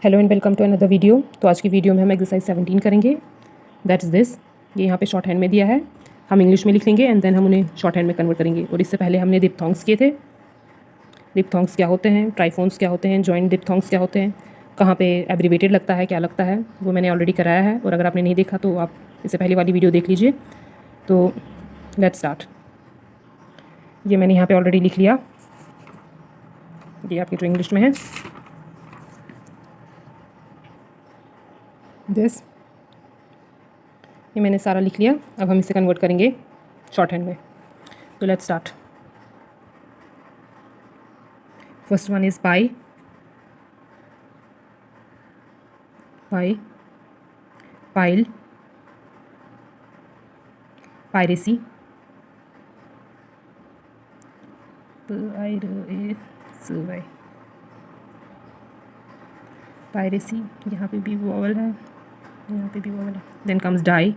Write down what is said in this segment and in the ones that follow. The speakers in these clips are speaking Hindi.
Hello and welcome to another video. तो आज की वीडियो में हम एक्सरसाइज 17 करेंगे। That's this. ये यहाँ पे शॉर्ट हैंड में दिया है, हम इंग्लिश में लिख लेंगे एंड देन हम उन्हें शॉर्ट हैंड में कन्वर्ट करेंगे। और इससे पहले हमने डिप्थोंग्स किए थे। डिप्थोंग्स क्या होते हैं, ट्राइफोन्स क्या होते हैं, जॉइंट डिप्थोंग्स क्या होते हैं, कहाँ पे एब्रीवेटेड लगता है, क्या लगता है, वो मैंने ऑलरेडी कराया है। और अगर आपने नहीं देखा तो आप इससे पहले वाली वीडियो देख लीजिए। तो लेट्स स्टार्ट। ये मैंने यहाँ पे ऑलरेडी लिख लिया, ये आपकी जो इंग्लिश में है दिस। ये मैंने सारा लिख लिया। अब हम इसे कन्वर्ट करेंगे शॉर्ट हैंड में। तो let's start. First one is pi, pi, pile, piracy, piracy, यहाँ पे भी वॉवल है, यहाँ पे भी वॉवल है। Then comes die,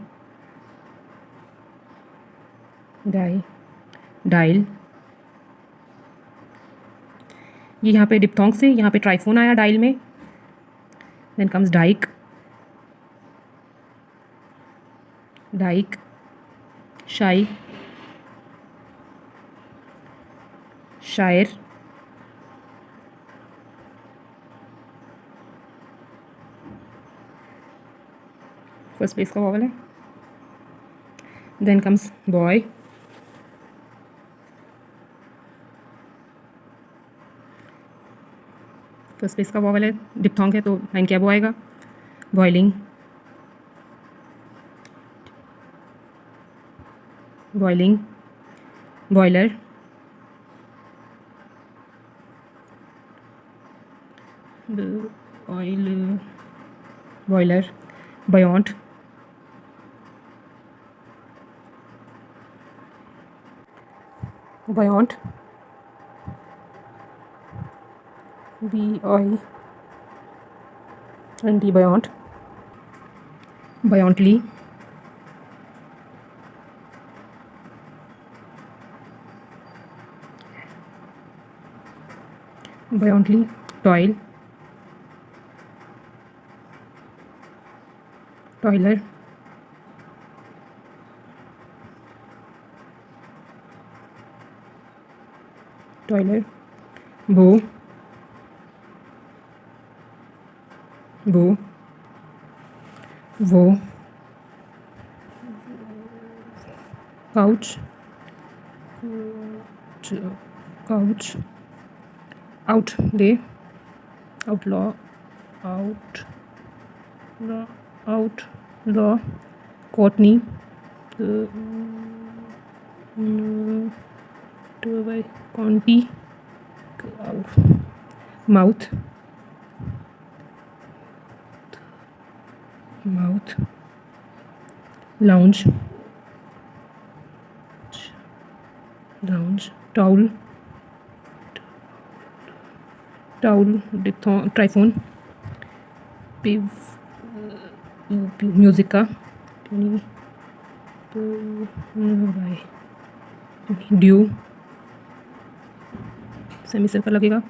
die, dial. ये यहाँ पे डिप्थोंग से यहाँ पे ट्राइफोन आया डाइल में। Then comes Dyke, dike, shy, shire, first place का वॉवल है। Then comes boy, first place का वॉवल है, डिप्थोंग है तो लाइन क्या वो आएगा, boiling, boiling, boiler, oil, boiler, buoyant, buoyant, BOINT, buoyant, buoyantly, buoyantly, toil, toiler, toiler, bow, bow, vow, couch, couch, out day, outlaw, outlaw, outlaw, कॉटनी, county, mouth, mouth, lounge, lounge, towel, towel, triphthong, pew, music का, ड्यू, सेमी सर्कल लगेगा,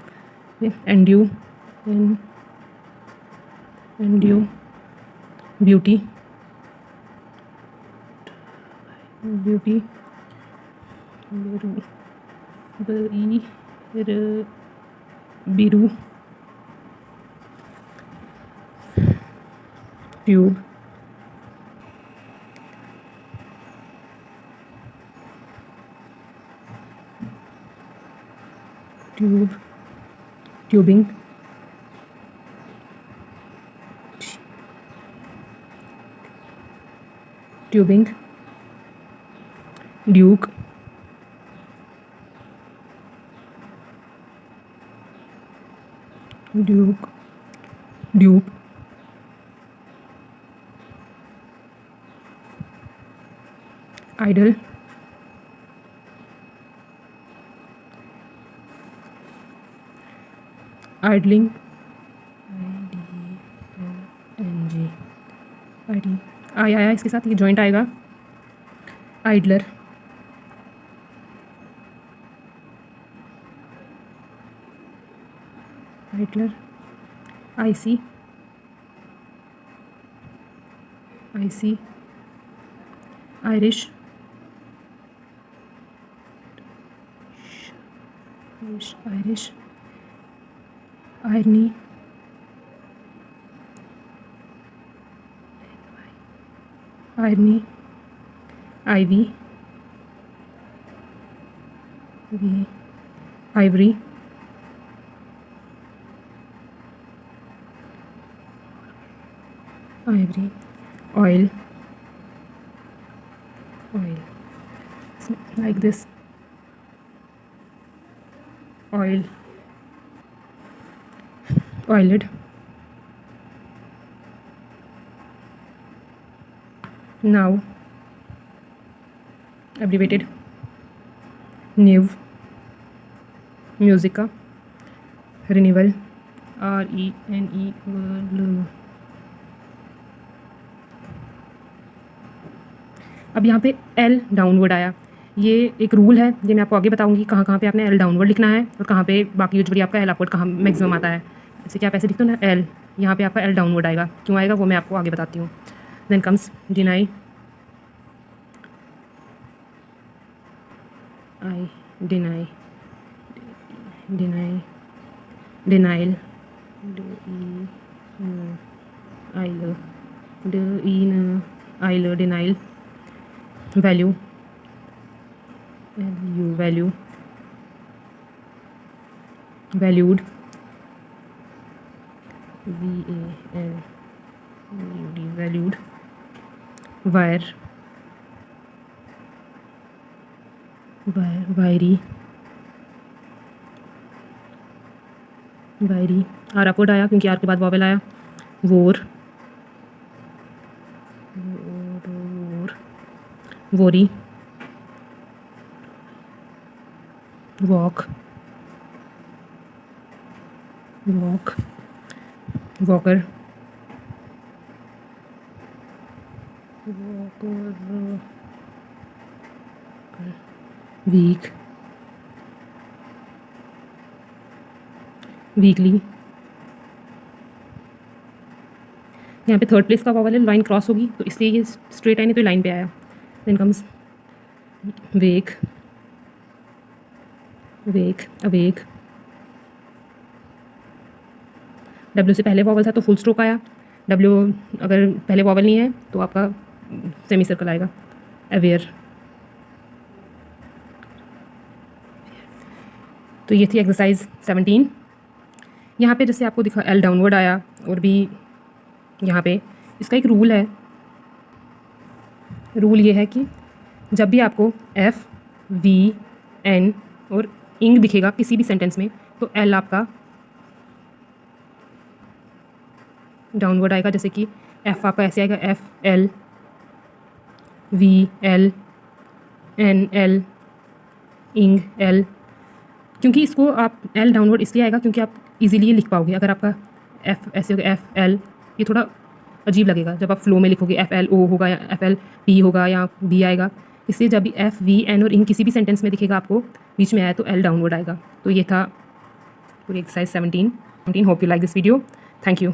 endue, endue, beauty, beauty, Biru, tube, tube, tubing, tubing, duke, duke, dupe, idle, idling, IDLNG, idling, I आया इसके साथ, ये जॉइंट आएगा, idler, idler, icy, IC, Irish, Irish, irony, irony, ivy, ivory, oil, oil, like this, oil, oiled, now, abbreviated, new, musica, renewal, RENEWAL। अब यहाँ पे L डाउनवर्ड आया, ये एक रूल है, ये मैं आपको आगे बताऊंगी कहाँ कहाँ पे आपने L डाउनवर्ड लिखना है और कहाँ पे बाकी यूजुअली आपका L अपवर्ड कहाँ मैक्सिमम आता है। जैसे कि आप ऐसे लिखते हो ना L, यहाँ पे आपका L डाउनवर्ड आएगा, क्यों आएगा वो मैं आपको आगे बताती हूँ। Then comes deny, deny, deny, denial, denial, value, value, valued, valued, wire, wiry, wiry, are upward आया क्योंकि आर के बाद वॉवेल आया, wore, worry, walk, walk, walker, week, weekly. यहाँ पे थर्ड प्लेस का वॉवल है, लाइन क्रॉस होगी तो इसलिए ये स्ट्रेट लाइन है तो लाइन पे आया। देन कम्स वेक, वेक, अवेक, W से पहले वॉवल था तो फुल स्ट्रोक आया, W अगर पहले वॉवल नहीं है तो आपका सेमी सर्कल आएगा, अवेयर। तो ये थी एक्सरसाइज 17। यहाँ पे जैसे आपको दिखा L डाउनवर्ड आया और भी यहाँ पे इसका एक रूल है, रूल ये है कि जब भी आपको F, V, N और इंग दिखेगा किसी भी सेंटेंस में तो L आपका डाउनवर्ड आएगा। जैसे कि F आपका ऐसे आएगा, F L, V L, N L, इंग L। क्योंकि इसको आप L डाउनवर्ड इसलिए आएगा क्योंकि आप इजीली ये लिख पाओगे। अगर आपका F ऐसे होगा F L, ये थोड़ा अजीब लगेगा जब आप फ्लो में लिखोगे, F L O होगा या F L P होगा या B आएगा। इसलिए जब भी F V N और इन किसी भी सेंटेंस में दिखेगा आपको बीच में आया तो L डाउनवर्ड आएगा। तो ये था पूरी exercise 17। Hope you like this video. Thank you.